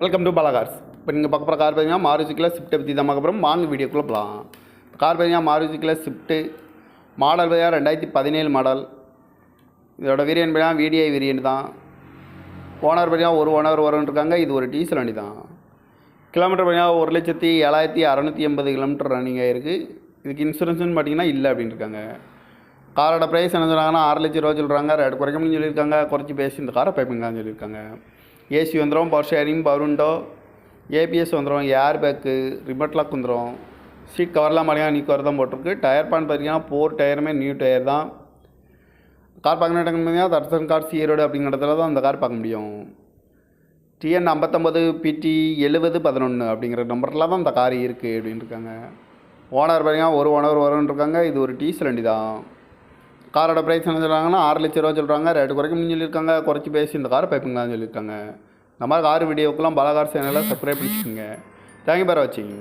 Welcome to Bala cars. இப்போ நீங்கள் பார்க்க போகிற கார் பார்த்தீங்கன்னா மாருதிக்குள்ள ஸ்விஃப்ட்டை பற்றி தான் பார்க்க போகிறோம். வாங்க வீடியோக்குள்ளே போகலாம். கார் பார்த்தீங்கன்னா மாருதிக்குள்ள ஸ்விஃப்ட்டு மாடல் பார்த்தீங்கன்னா 2017 மாடல். இதோட வேரியன்ட் பார்த்தீங்கன்னா VDI வேரியன்ட் தான். ஓனர் பார்த்தீங்கன்னா ஒரு ஓனர் வரும்னு இருக்காங்க. இது ஒரு டீசல் வண்டி தான். கிலோமீட்டர் பார்த்தீங்கன்னா 1,76,680 கிலோமீட்டர் ரன்னிங் ஆகிருக்கு. இதுக்கு இன்சூரன்ஸ்னு பார்த்தீங்கன்னா இல்லை அப்படின்னு இருக்காங்க. காரோட ப்ரைஸ் என்ன சொல்கிறாங்கன்னா 6 லட்ச ரூபா சொல்கிறாங்க. ரேட் குறைக்கணும்னு சொல்லியிருக்காங்க. குறைச்சி பேசி இந்த காரை பைப்பிங்கன்னு சொல்லியிருக்காங்க. ஏசி வந்துடும், power sharing, power window, ABS வந்துடும், ஏர் பேக்கு, ரிமோட் லாக் வந்துடும். சீட் கவர்லாம் பார்த்தீங்கன்னா நீ கவர் தான் போட்டிருக்கு. டயர் பான் பார்த்தீங்கன்னா 4 டயருமே நியூ டயர் தான். கார் பார்க்கணும் பார்த்தீங்கன்னா தர்சன் கார்ஸ் ஈரோடு அப்படிங்கிறதுல தான் அந்த கார் பார்க்க முடியும். TN 59 PT 7011 அப்படிங்கிற நம்பரில் தான் இந்த கார் இருக்குது அப்படின்னு இருக்காங்க. ஓனர் பார்த்தீங்கன்னா ஒரு ஓனர் வரும்னு இருக்காங்க. இது ஒரு டீசல் வண்டி தான். காரோட ப்ரைஸ் என்ன சொல்கிறாங்கன்னா 6 லட்ச ரூபா சொல்கிறாங்க. ரேட்டு குறைக்கணும்னு சொல்லியிருக்காங்க. குறைச்சி பேசி இந்த காரை பைப்பிங்களான்னு சொல்லியிருக்காங்க. இந்த மாதிரி கார் வீடியோக்கெல்லாம் பாலா கார் சேனலில் சப்ஸ்கிரைப் பண்ணிக்கோங்க. தேங்க்யூ ஃபார் வாட்சிங்.